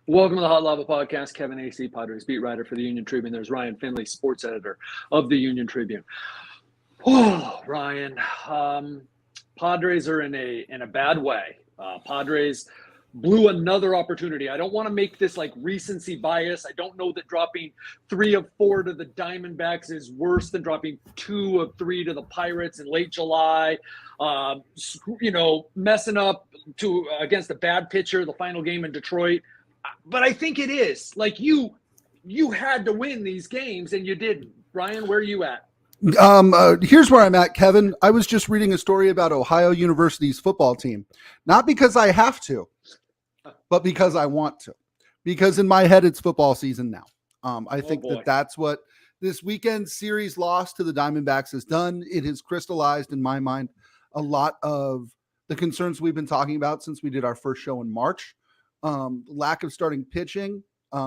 Welcome to the Hot Lava Podcast. Kevin Acee, Padres beat writer for the Union-Tribune. There's Ryan Finley, sports editor of the Union-Tribune. Oh, Ryan, Padres are in a bad way. Padres blew another opportunity. I don't want to make this like recency bias. I don't know that dropping 3 of 4 to the Diamondbacks is worse than dropping 2 of 3 to the Pirates in late July. Messing up against a bad pitcher, the final game in Detroit. But I think it is. Like you had to win these games and you didn't. Ryan, where are you at? Here's where I'm at, Kevin. I was just reading a story about Ohio University's football team. Not because I have to, but because I want to. Because in my head, it's football season now. I think that's what this weekend series loss to the Diamondbacks has done. It has crystallized in my mind a lot of the concerns we've been talking about since we did our first show in March. Lack of starting pitching,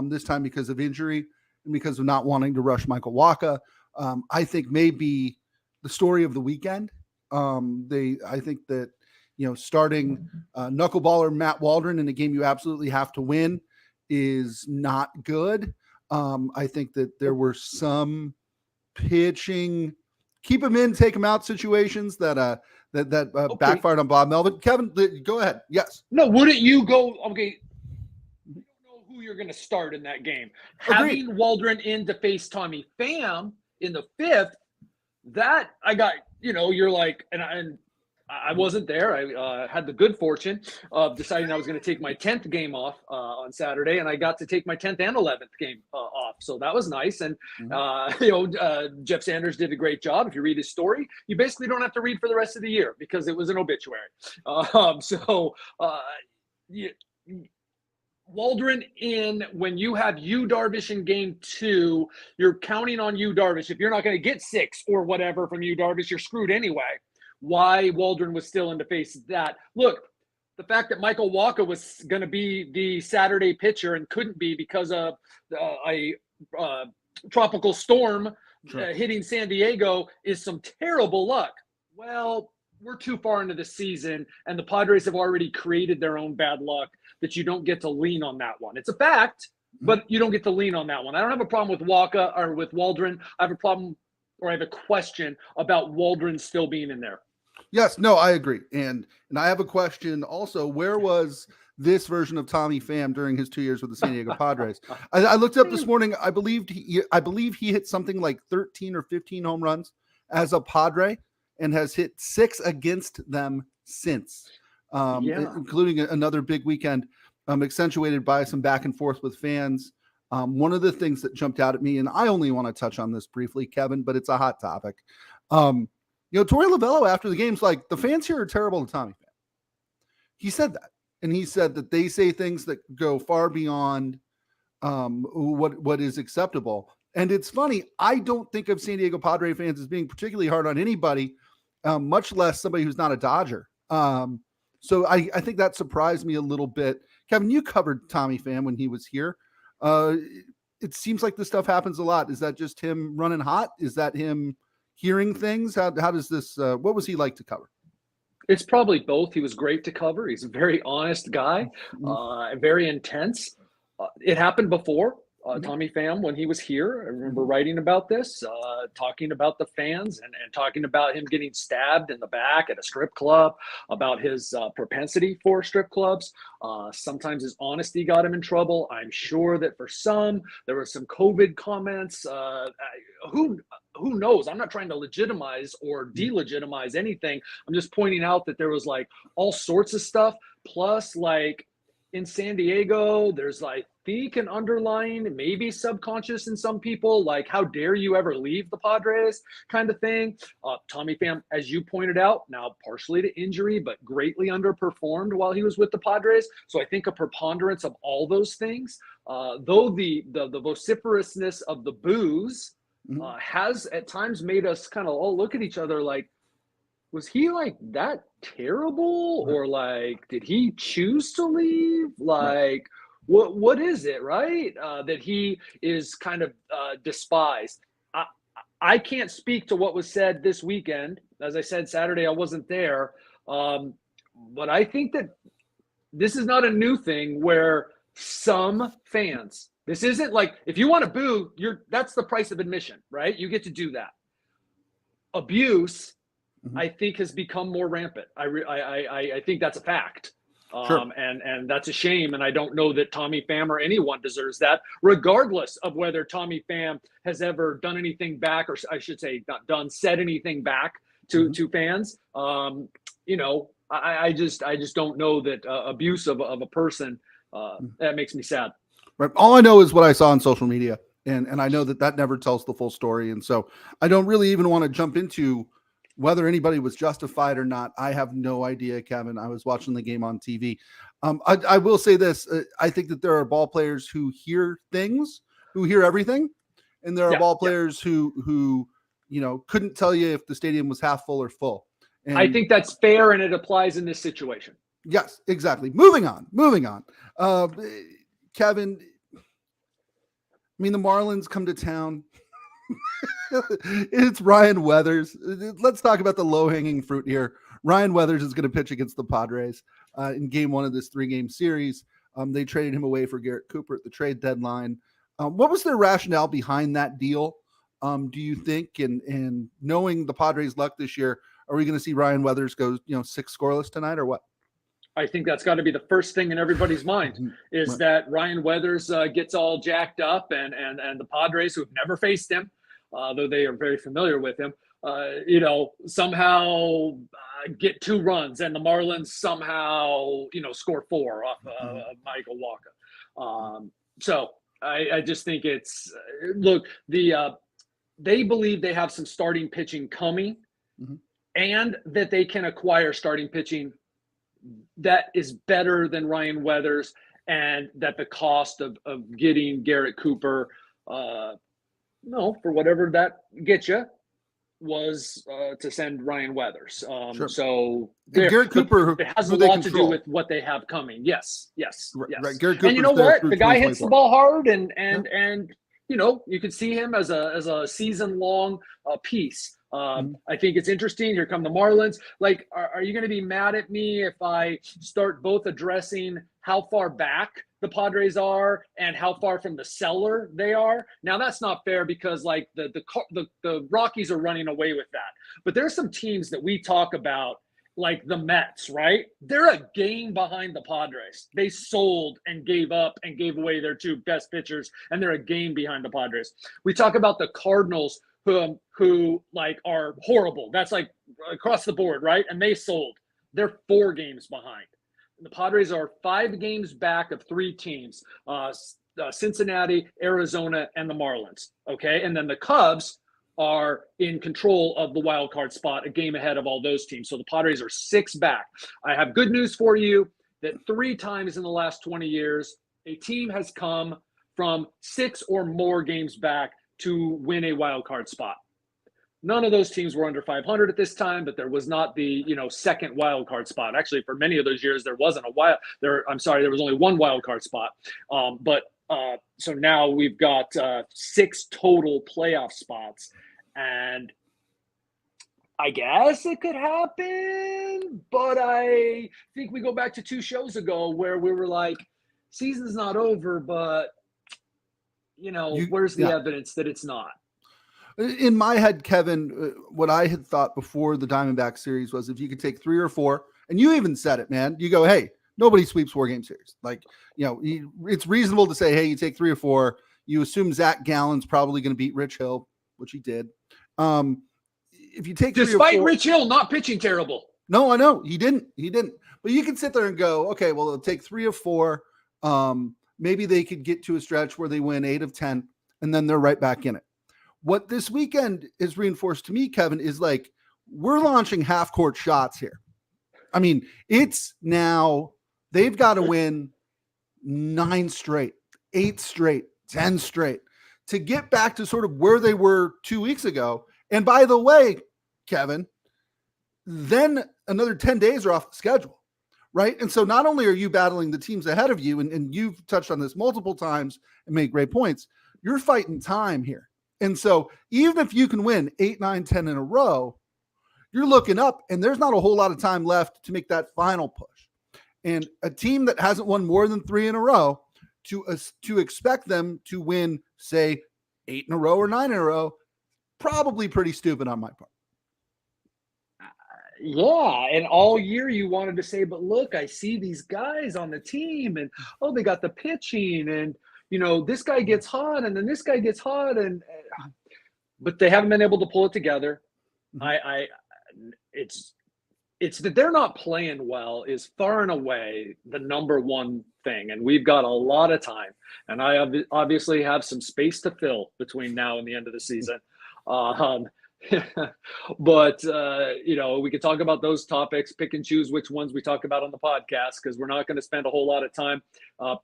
this time because of injury and because of not wanting to rush Michael Wacha. I think maybe the story of the weekend. I think that, starting knuckleballer Matt Waldron in a game you absolutely have to win is not good. I think that there were some pitching, keep him in, take him out situations that backfired on Bob Melvin. Kevin, go ahead. Yes. No, wouldn't you go? Okay. You don't know who you're going to start in that game. Agreed. Having Waldron in to face Tommy Pham in the 5th, that I got, you're like, and I wasn't there. I had the good fortune of deciding I was going to take my 10th game off on Saturday, and I got to take my 10th and 11th game off. So that was nice. And, Jeff Sanders did a great job. If you read his story, you basically don't have to read for the rest of the year because it was an obituary. Waldron in when you have Yu Darvish in game 2, you're counting on Yu Darvish. If you're not going to get 6 or whatever from Yu Darvish, you're screwed anyway. Why Waldron was still in to face that. Look, the fact that Michael Wacha was going to be the Saturday pitcher and couldn't be because of a tropical storm hitting San Diego is some terrible luck. Well, we're too far into the season, and the Padres have already created their own bad luck that you don't get to lean on that one. It's a fact, but you don't get to lean on that one. I don't have a problem with Wacha or with Waldron. I have a question about Waldron still being in there. Yes, no, I agree. And I have a question also. Where was this version of Tommy Pham during his 2 years with the San Diego Padres? I looked up this morning. I believe he hit something like 13 or 15 home runs as a Padre and has hit 6 against them since, including another big weekend, accentuated by some back and forth with fans. One of the things that jumped out at me, and I only want to touch on this briefly, Kevin, but it's a hot topic. Torey Lovello after the game's like, the fans here are terrible to Tommy Pham. He said that. And he said that they say things that go far beyond what is acceptable. And it's funny, I don't think of San Diego Padre fans as being particularly hard on anybody, much less somebody who's not a Dodger. So I think that surprised me a little bit. Kevin, you covered Tommy Pham when he was here. It seems like this stuff happens a lot. Is that just him running hot? Is that him hearing things? How does this, what was he like to cover? It's probably both. He was great to cover. He's a very honest guy, very intense. It happened before. Tommy Pham, when he was here, I remember writing about this, talking about the fans and talking about him getting stabbed in the back at a strip club, about his propensity for strip clubs. Sometimes his honesty got him in trouble. I'm sure that for some, there were some COVID comments. Who knows? I'm not trying to legitimize or delegitimize anything. I'm just pointing out that there was like all sorts of stuff. Plus, like in San Diego, there's like think an underlying, maybe subconscious in some people, like how dare you ever leave the Padres kind of thing. Tommy Pham, as you pointed out, now partially to injury, but greatly underperformed while he was with the Padres. So I think a preponderance of all those things, though the vociferousness of the boos has at times made us kind of all look at each other like, was he like that terrible? Or like, did he choose to leave? Like, what is it, right? That he is kind of despised. I can't speak to what was said this weekend. As I said, Saturday, I wasn't there. But I think that this is not a new thing where some fans, this isn't like, if you want to boo, that's the price of admission, right? You get to do that. Abuse, I think, has become more rampant. I think that's a fact. Sure. And that's a shame. And I don't know that Tommy Pham or anyone deserves that, regardless of whether Tommy Pham has ever done anything back, or I should say not said anything back to fans. You know, I just don't know that abuse of a person, that makes me sad. Right. All I know is what I saw on social media. And I know that never tells the full story. And so I don't really even want to jump into whether anybody was justified or not. I have no idea, Kevin. I was watching the game on TV. I will say this. I think that there are ball players who hear things, who hear everything. And there are ball players who, you know, couldn't tell you if the stadium was half full or full. And I think that's fair, and it applies in this situation. Yes, exactly. Moving on. Kevin, I mean, the Marlins come to town. It's Ryan Weathers. Let's talk about the low-hanging fruit here. Ryan Weathers is going to pitch against the Padres in game 1 of this 3-game series. They traded him away for Garrett Cooper at the trade deadline. What was their rationale behind that deal, do you think? And knowing the Padres' luck this year, are we going to see Ryan Weathers go, 6 scoreless tonight, or what? I think that's got to be the first thing in everybody's mind, is that Ryan Weathers gets all jacked up, and the Padres, who have never faced him, though they are very familiar with him, somehow get 2 runs, and the Marlins somehow, score 4 off Michael Wacha. So I just think it's look, they believe they have some starting pitching coming, and that they can acquire starting pitching that is better than Ryan Weathers, and that the cost of getting Garrett Cooper, for whatever that gets you, was to send Ryan Weathers. Sure. So Garrett Cooper, it has a lot to do with what they have coming. Yes. Right. Garrett Cooper, and you know what? The guy hits the ball hard, and you could see him as a season-long piece. I think it's interesting. Here come the Marlins. Like, are you going to be mad at me if I start both addressing how far back the Padres are and how far from the cellar they are? Now, that's not fair, because like the Rockies are running away with that. But there's some teams that we talk about, like the Mets, right? They're a game behind the Padres. They sold and gave up and gave away their 2 best pitchers, and they're a game behind the Padres. We talk about the Cardinals, who like are horrible. That's like across the board, right? And they sold. They're 4 games behind. The Padres are 5 games back of 3 teams, Cincinnati, Arizona, and the Marlins. Okay. And then the Cubs are in control of the wild card spot, a game ahead of all those teams. So the Padres are 6 back. I have good news for you, that 3 times in the last 20 years, a team has come from 6 or more games back to win a wild card spot. None of those teams were under 500 at this time, but there was not the, second wild card spot. Actually, for many of those years, there was only 1 wild card spot. So now we've got 6 total playoff spots, and I guess it could happen, but I think we go back to 2 shows ago where we were like, season's not over, but where's the evidence that it's not? In my head, Kevin, what I had thought before the Diamondback series was, if you could take 3 or 4, and you even said it, man, you go, hey, nobody sweeps 4-game series. Like, it's reasonable to say, hey, you take 3 or 4, you assume Zach Gallen's probably going to beat Rich Hill, which he did. If you take 3 despite or 4, Rich Hill not pitching terrible. No, I know he didn't. But you can sit there and go, okay, well, it'll take 3 or 4. Maybe they could get to a stretch where they win 8 of 10, and then they're right back in it. What this weekend is reinforced to me, Kevin, is like, we're launching half-court shots here. I mean, it's now they've got to win 9 straight, 8 straight, 10 straight to get back to sort of where they were 2 weeks ago. And by the way, Kevin, then another 10 days are off the schedule, right? And so not only are you battling the teams ahead of you, and you've touched on this multiple times and made great points, you're fighting time here. And so even if you can win 8, 9, 10 in a row, you're looking up, and there's not a whole lot of time left to make that final push. And a team that hasn't won more than 3 in a row, to expect them to win, say, 8 in a row or 9 in a row, probably pretty stupid on my part. Yeah, and all year you wanted to say, but look, I see these guys on the team, and oh, they got the pitching, and this guy gets hot, and then this guy gets hot, and but they haven't been able to pull it together. It's that they're not playing well is far and away the number one thing, and we've got a lot of time, and I obviously have some space to fill between now and the end of the season. But we could talk about those topics, pick and choose which ones we talk about on the podcast, because we're not going to spend a whole lot of time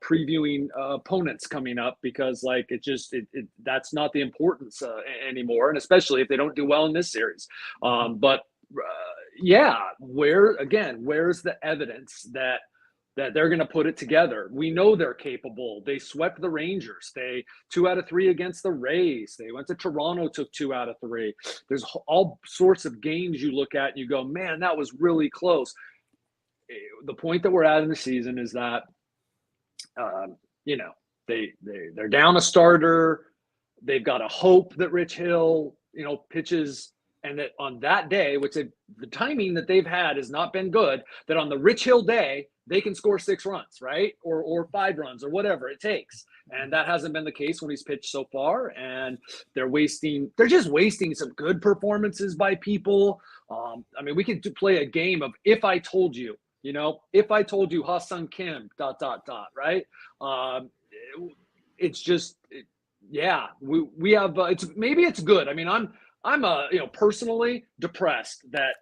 previewing opponents coming up, because that's not the importance anymore, and especially if they don't do well in this series. Where's the evidence that they're going to put it together? We know they're capable. They swept the Rangers. They 2 out of 3 against the Rays. They went to Toronto, took 2 out of 3. There's all sorts of games you look at and you go, man, that was really close. The point that we're at in the season is that, they're down a starter. They've got a hope that Rich Hill, pitches, and that on that day, the timing that they've had has not been good, that on the Rich Hill day, they can score 6 runs, right? Or 5 runs or whatever it takes. And that hasn't been the case when he's pitched so far. And they're just wasting some good performances by people. We could play a game of if I told you, if I told you Ha-Seong Kim, ... right? It's just, we have, maybe it's good. I'm personally depressed that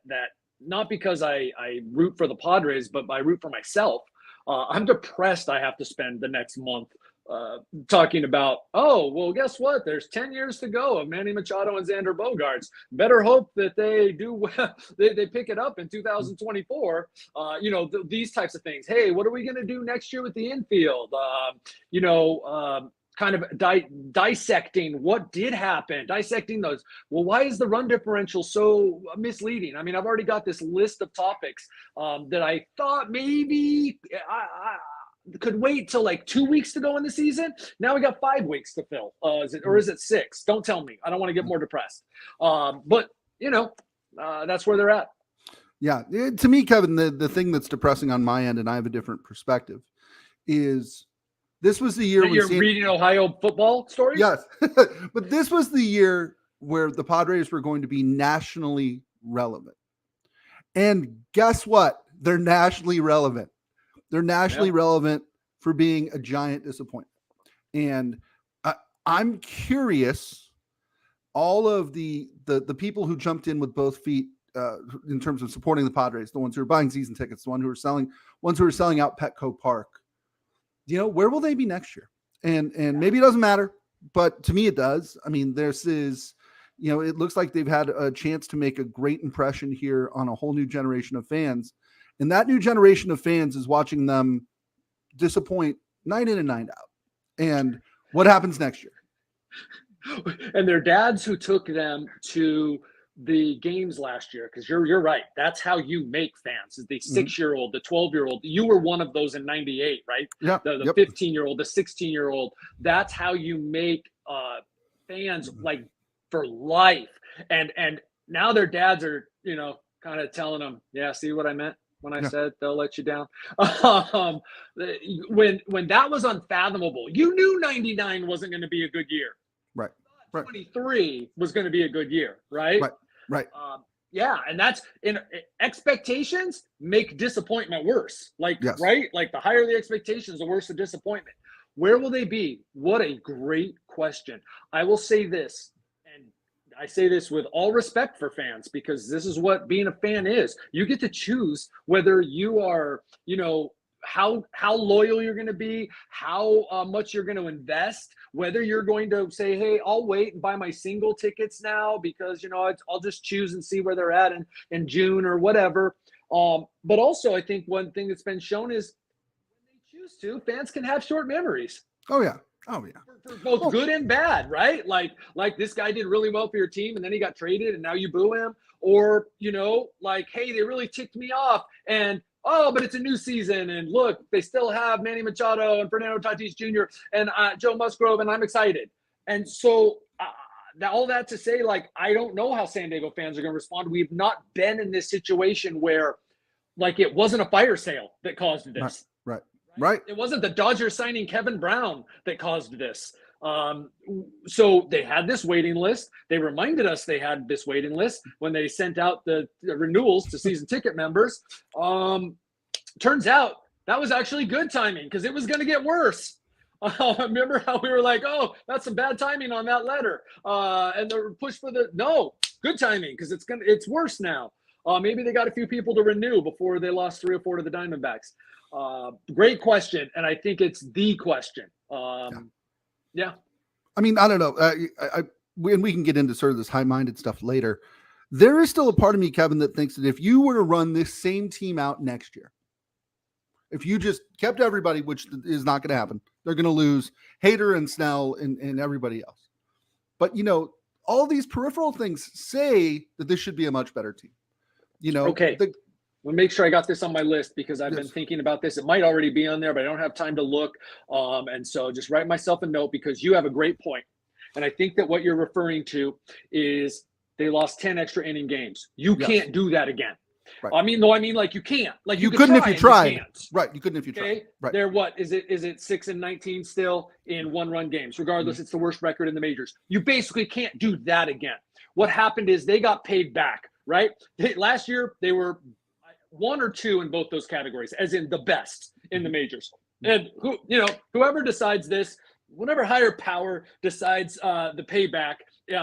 not because I root for the Padres, but I root for myself. I'm depressed I have to spend the next month talking about, guess what? There's 10 years to go of Manny Machado and Xander Bogaerts. Better hope that they do they pick it up in 2024. These types of things. Hey, what are we going to do next year with the infield? Kind of dissecting what did happen, dissecting those. Well, why is the run differential so misleading? I've already got this list of topics that I thought maybe I could wait till like 2 weeks to go in the season. Now we got 5 weeks to fill. Is it 6? Don't tell me. I don't want to get more depressed. But that's where they're at. Yeah. To me, Kevin, the thing that's depressing on my end, and I have a different perspective, is this was the year you're reading Ohio football stories? Yes. But this was the year where the Padres were going to be nationally relevant. And guess what? They're nationally relevant. They're nationally relevant for being a giant disappointment. And I'm curious, all of the people who jumped in with both feet in terms of supporting the Padres, the ones who are buying season tickets, the ones who are selling out Petco Park, where will they be next year? And maybe it doesn't matter, but to me it does. This is, it looks like they've had a chance to make a great impression here on a whole new generation of fans. And that new generation of fans is watching them disappoint night in and night out. And what happens next year? And their dads who took them to the games last year, because you're right. That's how you make fans, is the 6-year-old, the 12-year-old. You were one of those in 98, right? Yeah. The 15-year-old, the 16-year-old. That's how you make fans like for life. And now their dads are, kind of telling them, yeah, see what I meant when I said they'll let you down. When that was unfathomable, you knew 99 wasn't going to be a good year. Right. 23 was going to be a good year, right? Right. And that's expectations make disappointment worse. Yes. Right? Like the higher the expectations, the worse the disappointment. Where will they be? What a great question. I will say this, and I say this with all respect for fans, because this is what being a fan is. You get to choose whether you are, how loyal you're going to be, how much you're going to invest, whether you're going to say, hey, I'll wait and buy my single tickets now because, I'll just choose and see where they're at in June or whatever. But also, I think one thing that's been shown is when they choose to, fans can have short memories. Oh, yeah. For both good and bad, right? Like this guy did really well for your team and then he got traded and now you boo him. Or, hey, they really ticked me off and oh, but it's a new season, and look, they still have Manny Machado and Fernando Tatis Jr. and Joe Musgrove, and I'm excited. And so all that to say, like, I don't know how San Diego fans are going to respond. We've not been in this situation where, like, it wasn't a fire sale that caused this. Right. It wasn't the Dodgers signing Kevin Brown that caused this. So they had this waiting list. They reminded us they had this waiting list when they sent out the renewals to season ticket members. Turns out that was actually good timing because it was going to get worse. Remember how we were like, oh, that's some bad timing on that letter. And the push for good timing because it's worse now. Maybe they got a few people to renew before they lost 3 or 4 to the Diamondbacks. Great question. And I think it's the question. Yeah. I mean, I don't know. And we can get into sort of this high-minded stuff later. There is still a part of me, Kevin, that thinks that if you were to run this same team out next year, if you just kept everybody, which is not going to happen, they're going to lose Hader and Snell and everybody else. But, all these peripheral things say that this should be a much better team. Okay. We'll make sure I got this on my list because I've been thinking about this. It might already be on there, but I don't have time to look. And so just write myself a note because you have a great point. And I think that what you're referring to is they lost 10 extra inning games. You can't do that again. Right. I mean, like you can't. Like you couldn't if you tried. Right. You couldn't if you tried. Right. They're what? Is it 6-19 still in 1-run games? Regardless, it's the worst record in the majors. You basically can't do that again. What happened is they got paid back, right? Last year, they were 1 or 2 in both those categories, as in the best in the majors. And whoever decides this, whatever higher power decides the payback,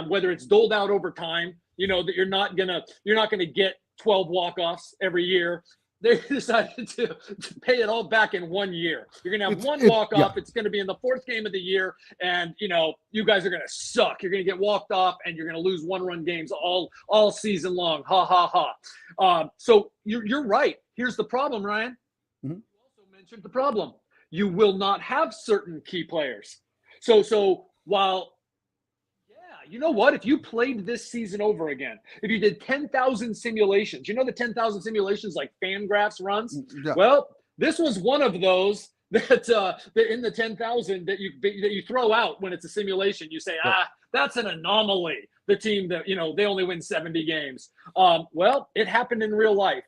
whether it's doled out over time, that you're not gonna get 12 walk-offs every year. They decided to pay it all back in 1 year. You're going to have one walk-off. Yeah. It's going to be in the 4th game of the year. And, you guys are going to suck. You're going to get walked off and you're going to lose 1-run games all season long. Ha, ha, ha. So you're right. Here's the problem, Ryan. Mm-hmm. You also mentioned the problem. You will not have certain key players. So while you know what? If you played this season over again, if you did 10,000 simulations, the 10,000 simulations like Fangraphs runs? Yeah. Well, this was one of those that in the 10,000 that you throw out when it's a simulation. You say, that's an anomaly. The team that, they only win 70 games. Well, it happened in real life.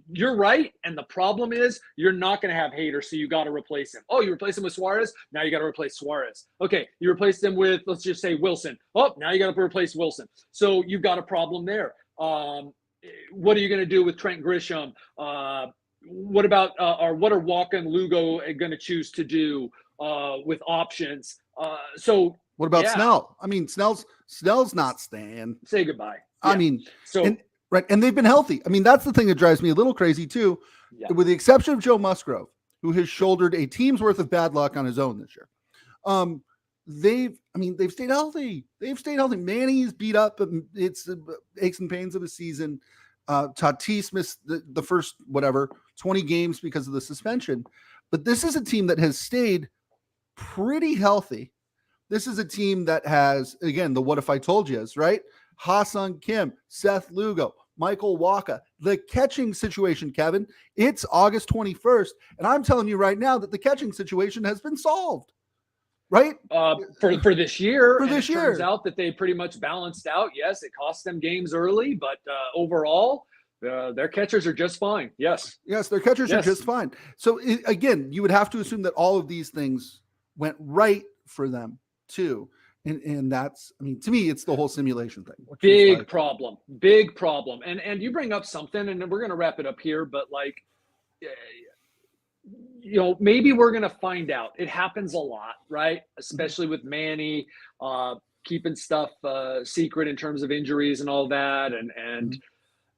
You're right. And the problem is you're not going to have Hader, so you got to replace him. Oh, you replace him with Suarez? Now you got to replace Suarez. Okay, you replace him with, let's just say, Wilson. Oh, now you got to replace Wilson. So you've got a problem there. What are you going to do with Trent Grisham? What about, or what are Walker and Lugo going to choose to do with options? So what about Snell? I mean, Snell's not staying. Say goodbye. Yeah. I mean, right. And they've been healthy. I mean, that's the thing that drives me a little crazy too, with the exception of Joe Musgrove, who has shouldered a team's worth of bad luck on his own this year. They've stayed healthy. Manny's beat up. It's aches and pains of the season. Tatis missed the first, 20 games because of the suspension. But this is a team that has stayed pretty healthy. This is a team that has, again, the what if I told yous, right? Ha-Sung Kim, Seth Lugo, Michael Wacha. The catching situation, Kevin, it's August 21st, and I'm telling you right now that the catching situation has been solved, right? For this year. For this year. It turns out that they pretty much balanced out. Yes, it cost them games early, but overall, their catchers are just fine. Yes, their catchers are just fine. So, again, you would have to assume that all of these things went right for them, too. And that's, to me, it's the whole simulation thing. Big problem. And you bring up something, and we're going to wrap it up here, but maybe we're going to find out. It happens a lot, right? Especially with Manny, keeping stuff secret in terms of injuries and all that. And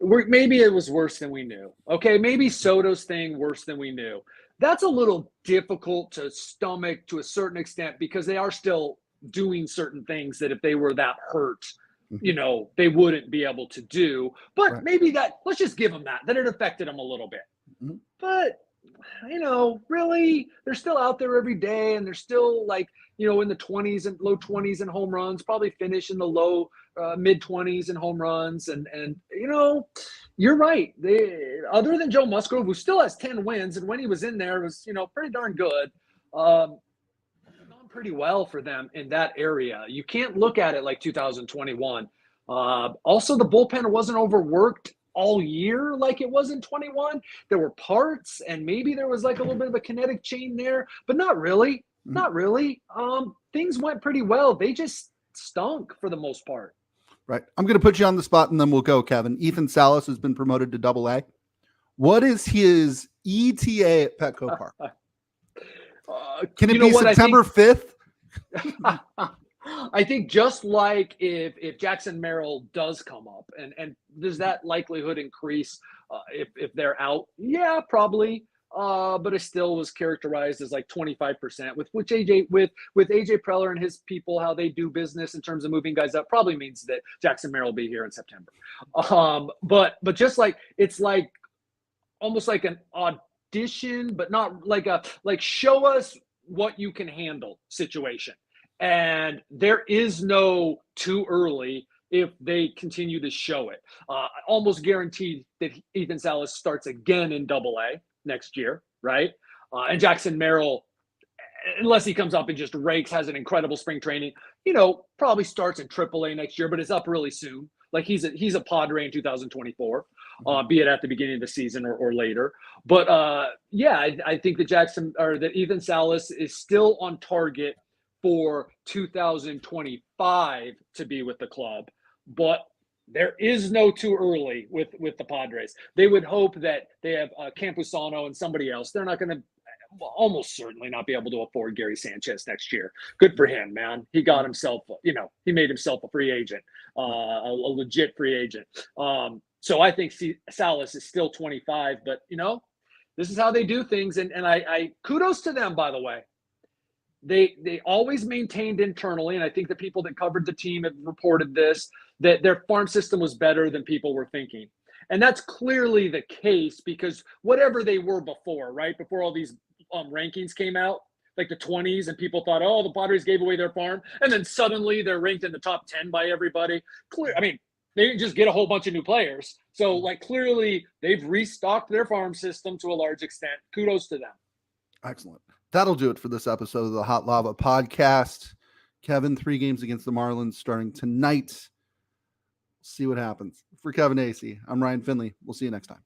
maybe it was worse than we knew. Okay, maybe Soto's thing worse than we knew. That's a little difficult to stomach to a certain extent because they are still doing certain things that if they were that hurt, they wouldn't be able to do. But maybe let's just give them that it affected them a little bit. Mm-hmm. But really, they're still out there every day, and they're still like, in the 20s and low 20s in home runs, probably finish in the low mid 20s in home runs. And you're right. They, other than Joe Musgrove, who still has 10 wins, and when he was in there, was, pretty darn good. Gone pretty well for them in that area. You can't look at it like 2021. Also, the bullpen wasn't overworked all year like it was in 21. There were parts, and maybe there was like a little bit of a kinetic chain there, but not really. Not really. Things went pretty well. They just stunk for the most part. Right. I'm going to put you on the spot, and then we'll go, Kevin. Ethan Salas has been promoted to Double-A. What is his ETA at Petco Park? Can it be September 5th? I think just like if Jackson Merrill does come up, and does that likelihood increase if they're out? Yeah, probably. But it still was characterized as like 25%, with AJ Preller and his people, how they do business in terms of moving guys up, probably means that Jackson Merrill will be here in September. But just like, it's like almost like an audition, but not like show us what you can handle situation. And there is no too early if they continue to show it. Almost guaranteed that Ethan Salas starts again in Double-A next year, right? And Jackson Merrill, unless he comes up and just rakes, has an incredible spring training, probably starts in Triple-A next year, but it's up really soon. Like he's a Padre in 2024, be it at the beginning of the season or later. But I think that Ethan Salas is still on target for 2025 to be with the club, but there is no too early with the Padres. They would hope that they have Campusano and somebody else. They're not going to, almost certainly not be able to afford Gary Sanchez next year. Good for him, man. He got himself, he made himself a free agent, a legit free agent. So I think Salas is still 25, but this is how they do things. And I kudos to them, by the way. They always maintained internally, and I think the people that covered the team have reported this, that their farm system was better than people were thinking. And that's clearly the case, because whatever they were before, right? Before all these rankings came out, like the 20s, and people thought, oh, the Padres gave away their farm. And then suddenly they're ranked in the top 10 by everybody. They didn't just get a whole bunch of new players. So clearly they've restocked their farm system to a large extent. Kudos to them. Excellent. That'll do it for this episode of the Hot Lava Podcast. Kevin, 3 games against the Marlins starting tonight. See what happens. For Kevin Acee, I'm Ryan Finley. We'll see you next time.